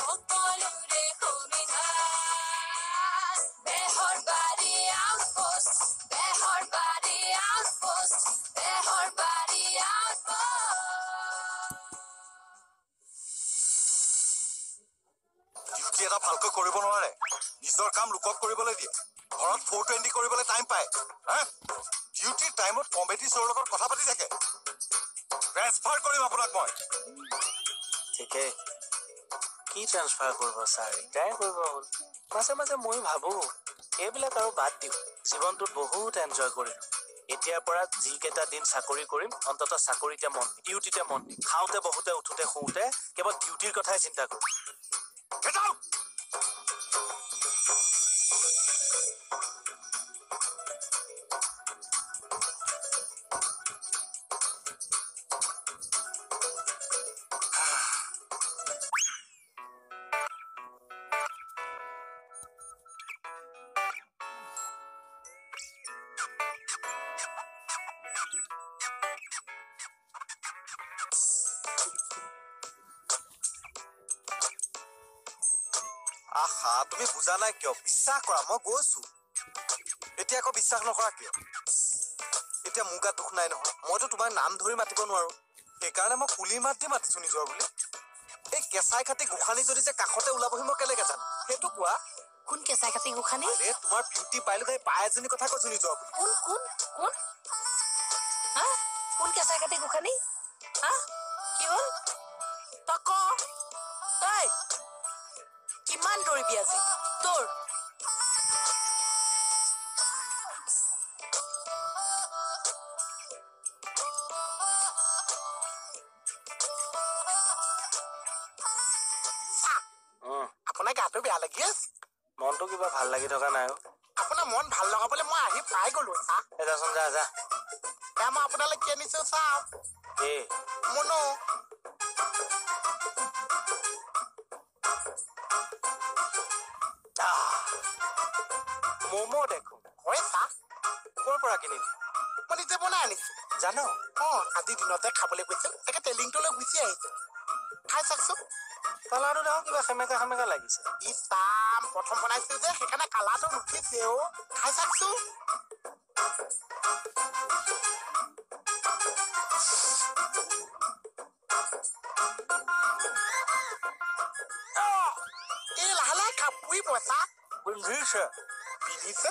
সকলোৰে সুবিধা বেহৰবাৰী আউটপোষ্ট বেহৰবাৰী আউটপোষ্ট বেহৰবাৰী outpost duty এটা ভালকৈ কৰিব নোৱাৰে নিজৰ কাম লোকক কৰিবলৈ দিয়ে ঘৰত 420 কৰিবলৈ টাইম পায় হা ডিউটিৰ টাইমত কমেডি শ্ব'ৰ লগত কথা পাতি থাকে ট্ৰেন্সফাৰ কৰিম আপোনাক মই ঠিকে কি ট্ৰান্সফাৰ কৰিব ছাৰ ৰিটায়াৰ কৰিব হ'ল মাজে মাজে মই ভাবো এইবিলাক আৰু বাদ দিওঁ জীৱনটোত বহুত এনজয় কৰিলো এতিয়াৰ পৰা যিকেইটা দিন চাকৰি কৰিম অন্ততঃ চাকৰিতে মন দিম ডিউটিতে মন দিম খাওঁতে বহুতে উঠোতে শুওঁতে কেৱল ডিউটিৰ কথাই চিন্তা কৰিম আহা তুমি বুজা নাই কিয় বিশ্বাস কৰা মই গৈছো এতিয়া আকৌ বিশ্বাস নকৰা কিয় এতিয়া মোৰ গাত দুখ নাই নহয় মইতো তোমাৰ নাম ধৰি মাতিব নোৱাৰো সেইকাৰণে মই পুলি মাত দি মাতিছো নিজৰ বুলি এই কেঁচাই খাতি গোখানি যদি যে কাষতে ওলাবহি মই কেলেকে জানো সেইটো কোৱা কোন কেঁচাই কাটি গোখানি আৰে তোমাৰ বিউটি পাইলো তাই পাই এজনী কথা কৈছো নিজৰ বুলি কোন কোন কোন হা কোন কেঁচাই কাটি গোখানি হা কি হ'ল তক তই কিমান দৌৰিবি আজি তোৰ আপোনাৰ গাটো বেয়া লাগি আছে মনটো কিবা ভাল লাগি থকা নাই আপোনাৰ মন ভাল লগাবলৈ মই আহি পাই গলো চাহ যাচোন যা যা এয়া মই আপোনালৈ কি আনিছো চাওক এই মনো ম'ম' দেখো হয় চাহ ক'ৰ পৰা কিনিলি মই নিজে বনাই আনিছো জানো আজি দিনতে খাবলৈ গৈছিল তাকে টেলিংটোলৈ গুচি আহিছো খাই চাওকচোন কালাৰটো দেখোন কিবা সেমেকা সেমেকা লাগিছে ই চাম প্ৰথম বনাইছো যে সেইকাৰণে কালাৰটো নুঠিছে খাই চাওকচোন এই লাহে লাহে খাপুৰি পইচা বুজিছে পিন্ধিছে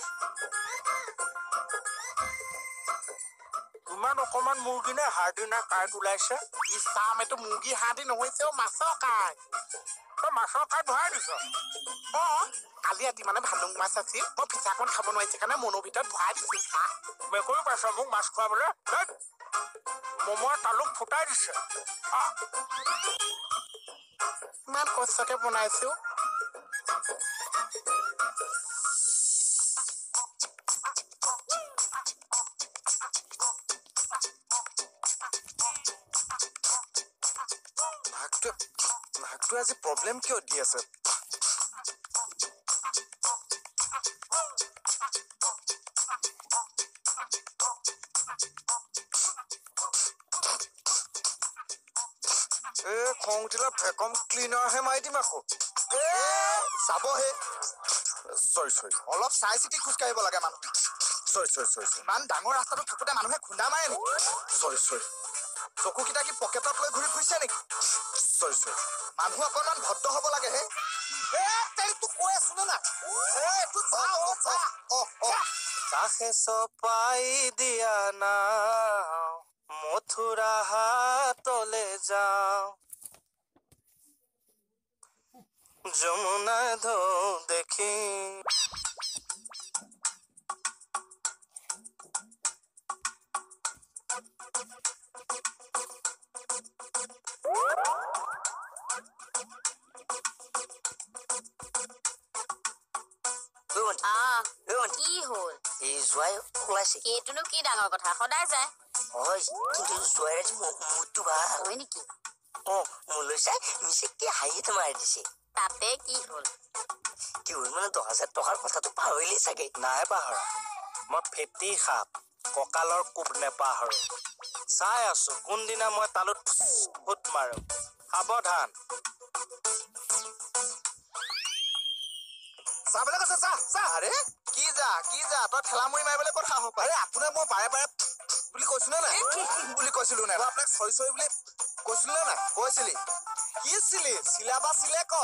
ইমান অকমান মুৰ্গী নে হাৰ্ডি নে কাৰ্ড ওলাইছে ই চাম এইটো মুৰ্গী হাঁহি নহৈছে মাছৰ কাই তই মাছৰ কাৰ্ড ভৰাই দিছ কালি ৰাতি মানে ভালুং মাছ আছিল মই ফিচাকণ খাব নোৱাৰিছে কাৰণে মনৰ ভিতৰত ভৰাই দিছো চাহ মেকুৰী পাইছ মোক মাছ খুৱাবলৈ ম'মৰ তালুক ফুটাই দিছে ইমান কষ্টকে বনাইছো ভাগটো আজি প্ৰব্লেম কিয় দি আছে খং উঠিলে ভেকম ক্লিনাৰহে মাৰি দিম আকৌ চাবহে চৰি অলপ চাই চিতি খোজকাঢ়িব লাগে মানুহে চৰি ইমান ডাঙৰ ৰাস্তাটো থাকোতে মানুহে খুন্দা মাৰে নেকি চৰি চকুকেইটা কি পকেটত লৈ ঘূৰি ফুৰিছে নেকি চৰি মানুহ অকণমান ভদ্ৰ হ'ব লাগে হে তোক কৈ আছো না কাষে চপাই দিয়া না মথুৰা হাতলে যাওঁ যমুনা ঢৌ দেখি কি হ'ল এই জোৱাই ওলাইছে এইটোনো কি ডাঙৰ কথা সদায় যায় হয় কিন্তু জোৱাইৰে মুডটো ভাল হয় নেকি মোলৈ চাই মিছাকে হাঁহি মাৰি দিছে তাতে কি হ'ল কি হ'ল মানে 10,000 টকাৰ কথাটো পাহৰিলি চাগে নাই পাহৰা মই ফেটি সাপ কঁকালৰ কোব নেপাহৰো চাই আছো কোনদিনা মই তালুত ফুট মাৰো সাৱধান চাবলৈ কৈছে চা আৰে কি যা তই ঠেলা মৰি মাৰিবলৈ কথা হব আৰে আপোনাক মই বাৰে বাৰে বুলি কৈছো নে নাই বুলি কৈছিলো নাই মই আপোনাক চৰি বুলি কৈছিলো নে নাই কৈছিলি কি চিলা বা চিলে ক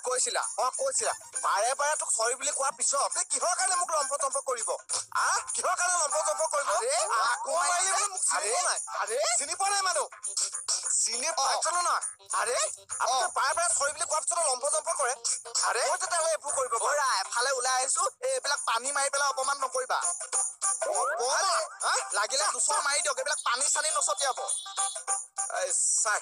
কৈছিলা বাৰে বাৰে তোক চৰি বুলি কোৱাৰ পিছত আপুনি কিহৰ কাৰণে মোক লম্প জম্প কৰিব কিহৰ কাৰণে লম্প জম্প কৰিব আকৌ মাৰিলে বোলে মোক চিনি পোৱা নাই মানুহ চিনি পাইছনো না আৰে আপুনি বাৰে বাৰে চৰি বুলি কোৱাৰ পিছত লম্প জম্প কৰে আৰে মই তেতিয়াহ'লে এইবোৰ কৰিব পাৰা এফালে ওলাই আহিছো এইবিলাক পানী মাৰি পেলাই অপমান নকৰিবা লাগিলে দুচৰ মাৰি দিয়ক এইবিলাক পানী চানী নছটিয়াব চাই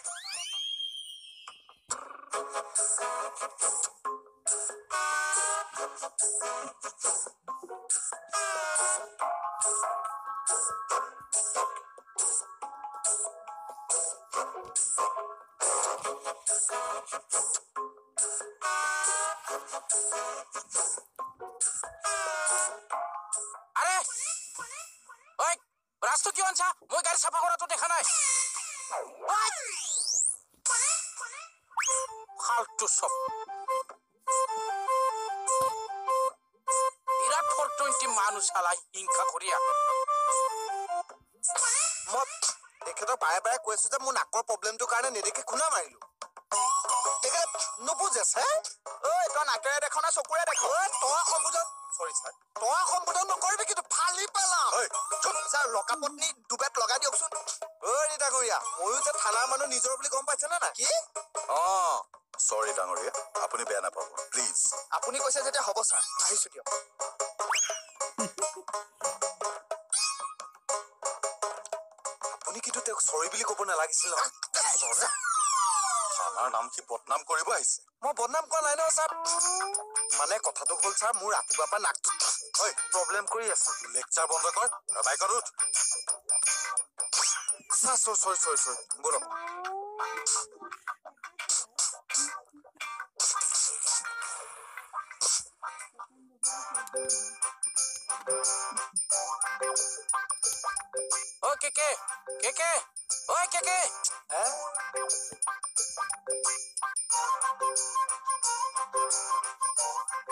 আরে ওই রাস্তা কি আনছা মই গাড়ি সাফা করাতো দেখা নাই ফালতু সব বিরাট 420 মানুষ চালাই হিংসা করিয়া মই তেখেতক বাৰে বাৰে কৈছো যে মোৰ নাকৰ প্ৰব্লেমটোৰ কাৰণে নেদেখি খুন্দা মাৰিলো তেখেতে নুবুজে ছাৰ ঐ তই নাকেৰে দেখ না চকুৰে দেখ তই সম্বোধন চৰি ছাৰ তই সম্বোধন নকৰিবি কিন্তু ফালি পেলাম ছাৰ লকাপত্নী দুবেট লগাই দিয়কচোন ৰীতা গৰীয়া ময়ো যে থানাৰ মানুহ নিজৰ বুলি গম পাইছে নে নাই কি চৰি ডাঙৰীয়া আপুনি বেয়া নাপাব প্লিজ আপুনি কৈছে যেতিয়া হ'ব ছাৰ আহিছো দিয়ক আপুনি কিন্তু তেওঁক চৰি বুলি ক'ব নালাগিছিল থানাৰ নাম কি বদনাম কৰিব আহিছে মই বদনাম কৰা নাই নহয় ছাৰ মানে কথাটো হ'ল ছাৰ মোৰ ৰাতিপুৱাৰ পৰা নাকটো প্ৰব্লেম কৰি আছে লেকচাৰ বন্ধ কৰ বাইকত উঠ চৰি বলক ও কে ওই কে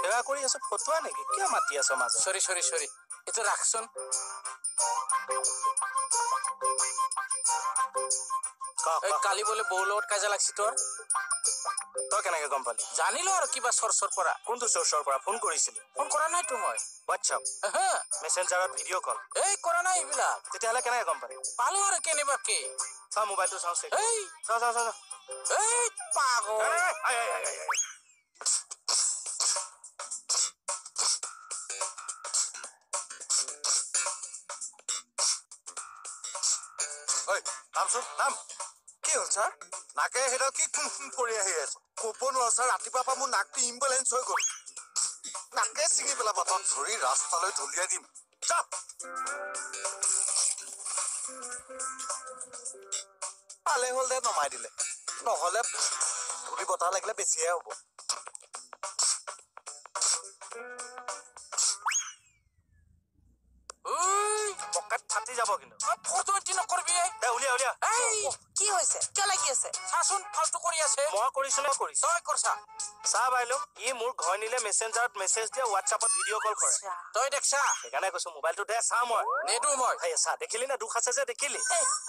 সেৱা কৰি আছো ফটোৱা নেকি কিয় মাতি আছ মাজত সৰি এইটো ৰাখচোন কালি বোলে বৌ লগত কাজিয়া লাগছি তোৰ তই কেনেকে গম পালি জানিলো আৰু কিবা চৰ পৰা কোনটো চৰ পৰা ফোন কৰিছিলি ফোন কৰা নাই তো মই হোৱাটছআপ মেছেঞ্জাৰত ভিডিঅ' কল এই কৰা নাই এইবিলাক তেতিয়াহ'লে কেনেকে গম পালি পালো আৰু কেনেবাকে চা মোবাইলটো চাওঁ চেক এই চা এই পাগল নাম কি হ'ল ছাৰ নাকে সেইডাল কি কৰি আহি আছে ক'ব নোৱাৰো ছাৰ ৰাতিপুৱাৰ পৰা মোৰ নাকটো ইম্বেলেঞ্চ হৈ গ'ল নাকে ছিঙি পেলাব ধৰি ৰাস্তালৈ দলিয়াই দিম পালে হ'ল দে নমাই দিলে নহ'লে ধূলি বতাহ লাগিলে বেছিহে হ'ব পকেট ফাটি যাব কিন্তু ফটো এটি নকৰিবি উলিয়া কি হৈছে কিয় লাগি আছে চাচোন ফালতু কৰি আছে মই কৰিছো তই কৰছা চা বাইলো ই মোৰ ঘৰ নিলে মেছেঞ্জাৰত মেছেজ দিয়ে হোৱাটছআপত ভিডিঅ' কল কৰে তই দেখছা সেইকাৰণে কৈছো মোবাইলটো দে চা মই নেদো মই চা দেখিলি না দুখ আছে যে দেখিলি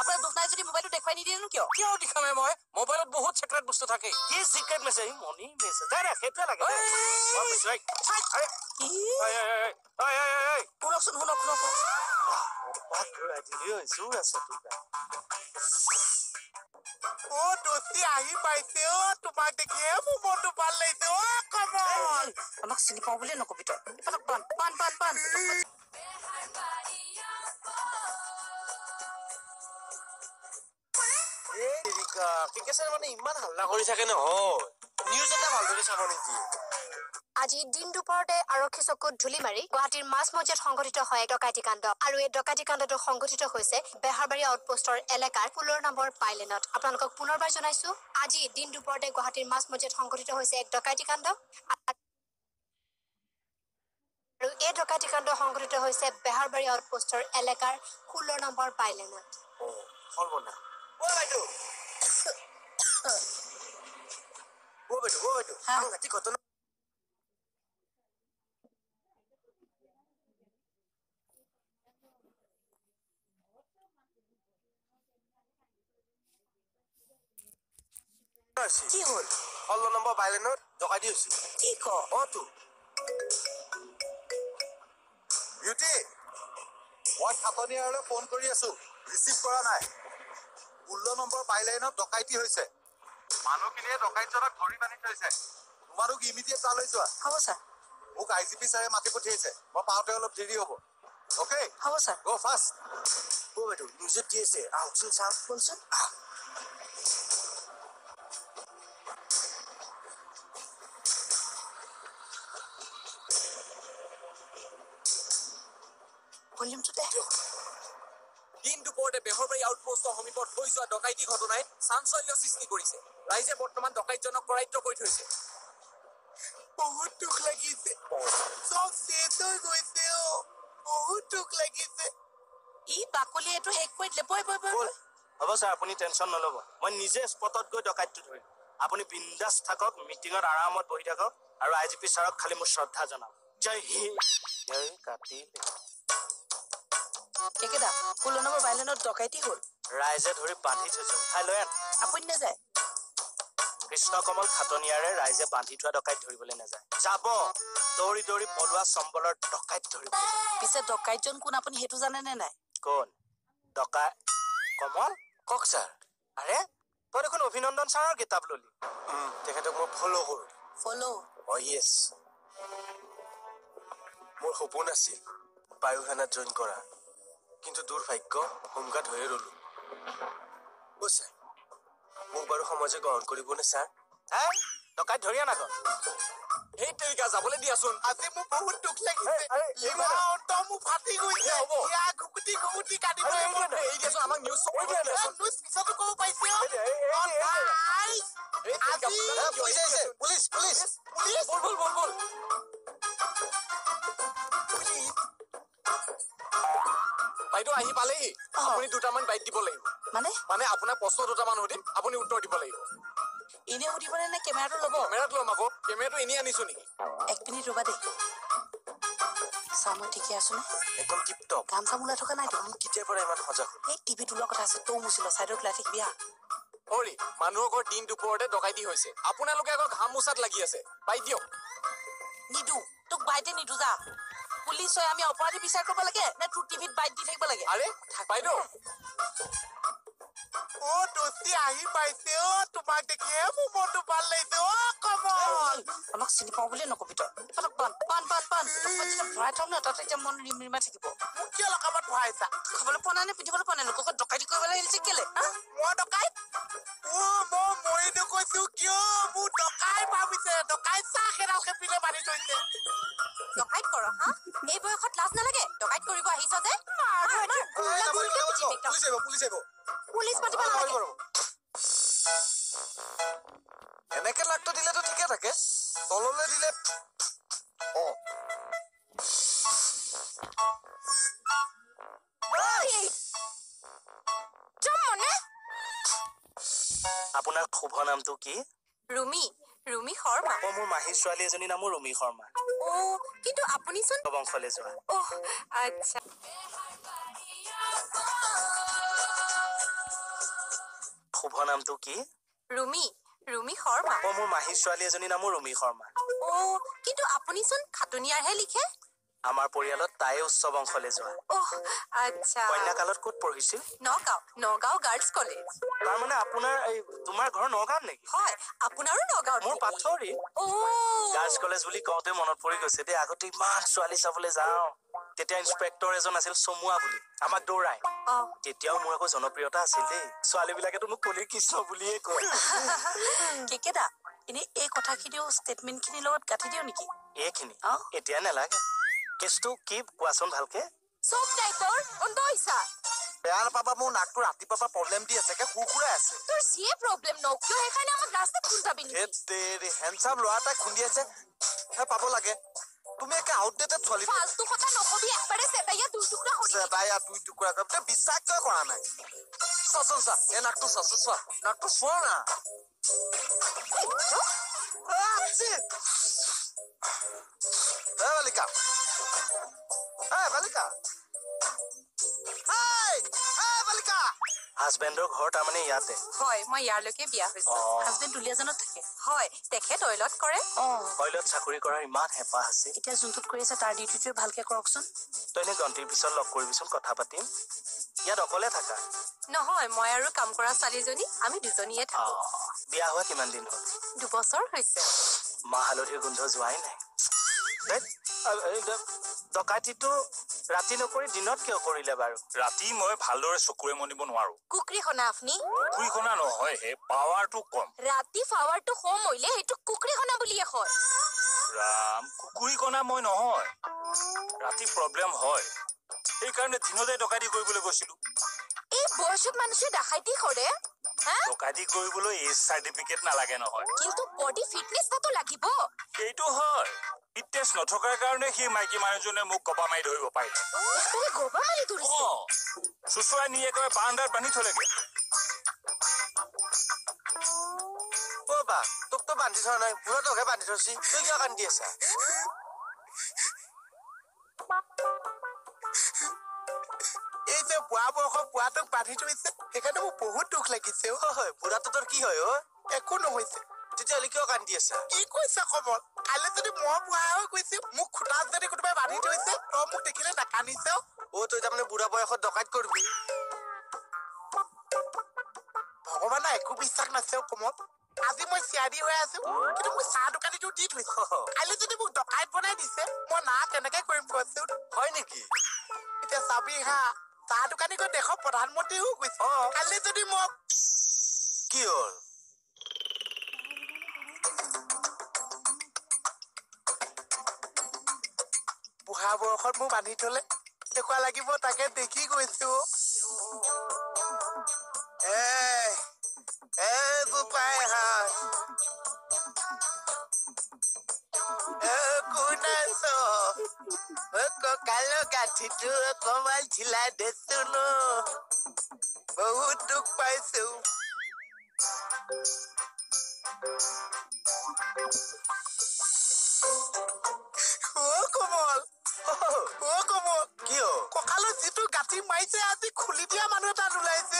আপোনাৰ দুখ নাই যদি মোবাইলটো দেখুৱাই নিদিয়েনো কিয় দেখামে মই মোবাইলত বহুত চিক্ৰেট বস্তু থাকে কি চিক্ৰেট মেছেজ মনি মেছেজ দে সেইটোৱে লাগে শুনক জোৰ আছে তোৰ দোষী আহি পাইছে তোমাক দেখিয়ে মোৰ মনটো ভাল লাগিছে কমল আমাক চিনি পাওঁ বুলিয়ে নকবি তই পান মানে ইমান হাল্লা কৰি থাকে নহয় নিউজ এটা ভালদৰে চাব নেকি আজি দিন দুপৰতে আৰক্ষী চকুত ধূলি মাৰি গুৱাহাটীৰ মাজমজিয়াত সংঘটিত হয় ডকাইতি কাণ্ড আৰু এই ডকাইতি কাণ্ডটো সংঘটিত হৈছে বেহাৰবাৰী আউটপোষ্টৰ এলেকাৰ 16 নম্বৰ পাইলেনত আপোনালোকক পুনৰবাৰ জনাইছো আজি দিন দুপৰতে গুৱাহাটীৰ মাজমজিয়াত সংঘটিত হৈছে এক ডকাইতি কাণ্ড আৰু এই ডকাইতি কাণ্ড সংঘটিত হৈছে বেহাৰবাৰী আউটপোষ্টৰ এলেকাৰ 16 নম্বৰ পাইলেনত ঘটনা কি হ'ল 16 নম্বৰ বাইলেনত ডকাইতি হৈছে কি ক অটো বিউটি মই খাটনিয়াৰলৈ ফোন কৰি আছো ৰিচিভ কৰা নাই 16 নম্বৰ বাইলাইনত ডকাইতি হৈছে মানুহখিনিয়ে ডকাইতজনক ধৰি বান্ধি থৈছে তোমালোক ইমিডিয়েট তালৈ যোৱা হ'ব ছাৰ মোক IGP ছাৰে মাতি পঠিয়াইছে মই পাওঁতে অলপ দেৰি হ'ব অ'কে হ'ব ছাৰ গো ফাষ্ট অ বাইদেউ নিউজত দি আছে আহকচোন চাওক বলচোন ভলিউমটো দে দিন দুপৰতে বেহৰবাৰী আউটপোষ্টৰ সমীপত হৈ যোৱা ডকাইতি ঘটনাই চাঞ্চল্য সৃষ্টি কৰিছে ৰাইজে বৰ্তমান ডকাইতজনক কৰায়ত্ব কৰি থৈছে বহুত দুখ লাগিছে চব শেষ হৈ গৈছে বহুত দুখ লাগিছে ই বাকলি এইটো শেষ কৰি দিলে বই বই বই ব'ল হ'ব ছাৰ আপুনি টেনশ্যন নল'ব মই নিজে স্পটত গৈ ডকাইতটো ধৰিম আপুনি বিন্দাছ থাকক মিটিঙত আৰামত বহি থাকক আৰু IGP ছাৰক খালি মোৰ শ্ৰদ্ধা জনাওক জয় হিন্দ এই কাটিলে কেকেদা 16 নম্বৰ বাইলেনত ডকাইতি হ'ল ৰাইজে ধৰি বান্ধি থৈছে উঠাই লৈ আন আপুনি নাযায় কৃষ্ণকমল খাটনিয়াৰে ৰাইজে বান্ধি থোৱা ডকাইত ধৰিবলৈ নাযায় যাব দৌৰি দৌৰি পলোৱা চম্বলৰ ডকাইত ধৰিব পিছে ডকাইতজন কোন আপুনি সেইটো জানেনে নাই কোন ডকাই কমল কওক ছাৰ আৰে তই দেখোন অভিনন্দন ছাৰৰ কিতাপ ললি তেখেতক মই ফ'ল' কৰোঁ ফ'ল' অ' য়েছ মোৰ সপোন আছিল বায়ু সেনাত জইন কৰা কিন্তু দুৰ্ভাগ্য হোমগাৰ্ড হৈয়ে ৰ'লো ছাৰ মোক বাৰু সমাজে গ্ৰহণ কৰিবনে ছাৰ ডকাইত ধৰি আনা গ'ল সেই তেৰিকা যাবলৈ দিয়াচোন আজি মোৰ বহুত দুখ লাগিছে লিভাৰটো মোৰ ফাটি গৈছে ইয়া ঘুকুটি ঘুকুটি কাটিবলৈ এই দিয়াচোন আমাক নিউজ নিউজ পিছতো ক'ব পাইছে পুলিচ আহিছে পুলিচ পুলিচ বল বল বল বল বাইদেউ আহি পালেহি আপুনি দুটামান বাইট দিব লাগিব মানে আপোনাৰ প্ৰশ্ন দুটামান সুধিম আপুনি উত্তৰ দিব লাগিব এনে সুধিবনে নে কেমেৰাটো ল'ব কেমেৰাত ল'ম আকৌ কেমেৰাটো এনেই আনিছো নেকি 1 মিনিট ৰ'বা দেই চাহ মই ঠিকে আছো নে একদম টিপ টপ গান চাম ওলাই থকা নাইতো কেতিয়াৰ পৰা ইমান সজাগ হ'ল এই টিভিত ওলোৱা কথা আছে তৌ মুচিল চাইডত ওলাই থাকিবি হৰি মানুহৰ ঘৰ দিন দুপৰতে ডকাইতি হৈছে আপোনালোকে আকৌ ঘাম মোচাত লাগি আছে বাইট দিয়ক নিদু তোক বাইতে নিদু যা পুলিচ হয় আমি অপৰাধী বিচাৰ কৰিব লাগে নে তোৰ টিভিত বাইট দি থাকিব লাগে আৰে বাইদেউ দোষী আহি পাইছে তোমাক দেখিয়ে মোৰ মনটো ভাল লাগিছে কমল আমাক চিনি পাওঁ বুলি নকবি তই পান পান পান পান পান ভৰাই থম ন তাত এতিয়া মন ৰিমৰিমাই থাকিব মোক কিয় লকামত ভৰাইছা খাবলৈ পোৱা নাই নে পিন্ধিবলৈ পোৱা নাই লোকক ডকাইতি কৰিবলৈ আহিছে কেলে মই ডকাইত মই মৰি নকৈছো কিয় মোৰ ডকাই ভাবিছে ডকাই চাহ খেদাল খেপিলে বান্ধি থৈছে ডকাইত কৰ হা এই বয়সত লাজ নালাগে ডকাইত কৰিব আহিছ যে পুলিচ আহিব পুলিচ আহিব পুলিচ মাতিব নালাগে এনেকে লাগটো দিলেতো ঠিকে থাকে তললৈ দিলে আপোনাৰ শুভ নামটো কি ৰুমি ৰুমি শৰ্মা মোৰ মাহী ছোৱালী এজনীৰ নামো ৰুমি শৰ্মা কিন্তু আপুনিচোন বংশলৈ যোৱা আচ্ছা শুভ নামটো কি ৰুমি ৰুমি শৰ্মা মোৰ মাহী ছোৱালী এজনীৰ নামো ৰুমি শৰ্মা কিন্তু আপুনিচোন খাটনিয়াৰহে লিখে আমাৰ পৰিয়ালত তাই উচ্চ বংশলৈ যোৱা আচ্ছা কন্যাকালত ক'ত পঢ়িছিল নগাঁও গাৰ্লছ কলেজ তাৰমানে তোমাৰ ঘৰ নগাঁৱত নেকি হয় আপোনাৰো নগাঁৱত মোৰ পাথৰী গাৰ্লছ কলেজ বুলি কওঁতে মনত পৰি গৈছে দেই আগতে ইমান ছোৱালী চাবলৈ যাওঁ তেতিয়া ইন্সপেক্টৰ এজন আছিল চমুৱা বুলি আমাক দৌৰাই তেতিয়াও মোৰ আকৌ জনপ্ৰিয়তা আছিল দেই ছোৱালীবিলাকেতো মোক কলি কৃষ্ণ বুলিয়ে কয় কেকেদা এনে এই কথাখিনিও ষ্টেটমেণ্টখিনিৰ লগত গাঁঠি দিওঁ নেকি এইখিনি এতিয়া নালাগে কেছটো কি কোৱাচোন ভালকে চব দায়িত্বৰ অন্ত হৈছা বেয়া নাপাবা মোৰ নাকটো ৰাতিপুৱাৰ পৰা প্ৰব্লেম দি আছে খুৰাই আছে তোৰ যিয়ে প্ৰব্লেম ন কিয় সেইকাৰণে আমাক ৰাস্তাত খুন্দাবি নেকি হেণ্ডচাম ল'ৰা এটাই খুন্দি আছে পাব লাগে তুমি একে আউটডেটেড ছোৱালী ফালতু কথা নকবি একবাৰে চেতাইয়া দুই টুকুৰা কৰি চেবাইয়া 2 টুকুৰা কৰি বিশ্বাস কিয় কৰা নাই চোৱাচোন চা এই নাকটো চোৱা নাকটো চোৱা না বালিকা বালিকা বালিকা হাজবেণ্ডৰ ঘৰ তাৰমানে ইয়াতে হয় মই ইয়াৰলৈকে বিয়া হৈছো অ। হাজবেণ্ড দুলীয়াজানত থাকে হয় তেখেত অইলত কৰে অইলত চাকৰি কৰাৰ ইমান হেঁপাহ আছে এতিয়া যোনটোত কৰি আছে তাৰ ডিউটিটোৱে ভালকে কৰকচোন তই এনে গন্তিৰ পিছত লগ কৰিবিচোন কথা পাতিম ইয়াত অকলে থাকা নহয় মই আৰু কাম কৰা ছোৱালীজনী আমি দুজনীয়ে থাকো বিয়া হোৱা কিমান দিন হ'ল 2 বছৰ হৈছে মাহ হালধিৰ গোন্ধ যোৱাই নাই ধেৎ, ডকাইতিটো ৰাতি নকৰি দিনত কিয় কৰিলে বাৰু ৰাতি মই ভালদৰে চকুৰে মনিব নোৱাৰো কুকৰি খনা আপুনি কুকুৰীখনা নহয় হে পাৱাৰটো কম ৰাতি ফাৱাৰটো কম হইলে সেইটো কুকৰি খনা বুলিয়ে হয় ৰাম কুকুৰীকণা মই নহয় ৰাতি প্ৰব্লেম হয় সেইকাৰণে দিনতে ডকাইতি কৰিবলৈ গৈছিলো এই বয়সত মানুহে ডাকাইতি কৰে ডকাইতি কৰিবলৈ এজ চাৰ্টিফিকেট নালাগে নহয় কিন্তু বডি ফিটনেস তো লাগিব সেইটো হয় ফিটনেছ নথকাৰ কাৰণে সেই মাইকী মানুহজনে মোক কপা মাৰি ধৰিব পাৰিলে তুমি গোবা মাৰি ধৰিছে চুচুৱাই নি একেবাৰে বাৰান্দাত বান্ধি থলেগে অ' বা তোকতো বান্ধি থোৱা নাই বুঢ়াটোকহে বান্ধি থৈছি তই কিয় কান্দি আছা এই যে বুঢ়া বয়সৰ বুঢ়াটোক বান্ধি থৈছে সেইকাৰণে মোৰ বহুত দুখ লাগিছে হয় বুঢ়াটো তোৰ কি হয় একো নহৈছে তেতিয়াহ'লে কিয় কান্দি আছা কি কৈছে কমল কাইলৈ যদি মই বুঢ়া হৈ গৈছো মোক খুটাত যদি কোনোবাই বান্ধি থৈছে তই মোক দেখিলে নাকান্দিছে তই তাৰমানে বুঢ়া বয়সত ডকাইত কৰিবি ভগৱানৰ একো বিশ্বাস নাছে কমল আজি মই চিয়াৰি হৈ আছো কিন্তু মোৰ চাহ দোকানীটো দি থৈছো কাইলৈ যদি মোক ডকাইত বনাই দিছে মই না কেনেকে কৰিম কচোন হয় নেকি এতিয়া চাবি হা চাহ দোকানী গৈ দেশৰ প্ৰধানমন্ত্ৰীও কৈছে কাইলৈ যদি মোক কি হ'ল বুঢ়া বয়সত মোক বান্ধি থলে দেখুৱা লাগিব তাকে দেখি গৈছো বোপাই হা কোন আছ কঁকালৰ গাঁঠিটো অকমান ঢিলাই দেচোন বহুত দুখ পাইছো কমল কমল কি হ'ল কঁকালত যিটো গাঁঠি মাৰিছে আজি খুলি দিয়া মানুহ এটা ওলাইছে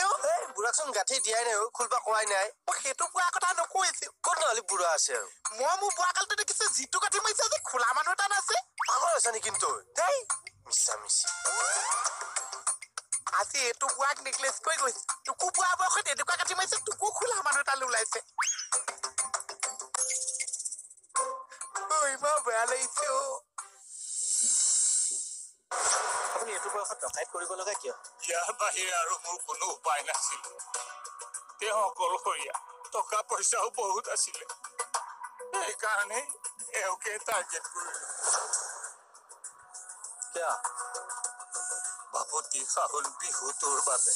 বুঢ়াকচোন গাঁঠি দিয়াই নাই খুলবা কোৱাই নাই মই সেইটো কোৱা কথা নকৈছো ক'ত নহ'লে বুঢ়া আছে আৰু মই মোৰ বুঢ়া কালটো দেখিছো যিটো গাঁঠি মাৰিছে আজি খোলা মানুহ এটা নাছে পাগল আছা নেকি তই দেই মিছা মিছি আজি এইটো বুঢ়াক নেকলেচ কৰি গৈছে তোকো বুঢ়া বয়সত এনেকুৱা গাঁঠি মাৰিছে তোকো খোলা মানুহ এটা ওলাইছে ইমান বেয়া লাগিছে আপুনি এইটো বয়সত ডকাইত কৰিব লগা কিয় ইয়াৰ বাহিৰে আৰু মোৰ কোনো উপায় নাছিল তেওঁ অকলশৰীয়া টকা পইচাও বহুত আছিলে সেইকাৰণে এওঁকে টাৰ্গেট কৰিলো কিয় বাপতি শাহুল বিহুটোৰ বাবে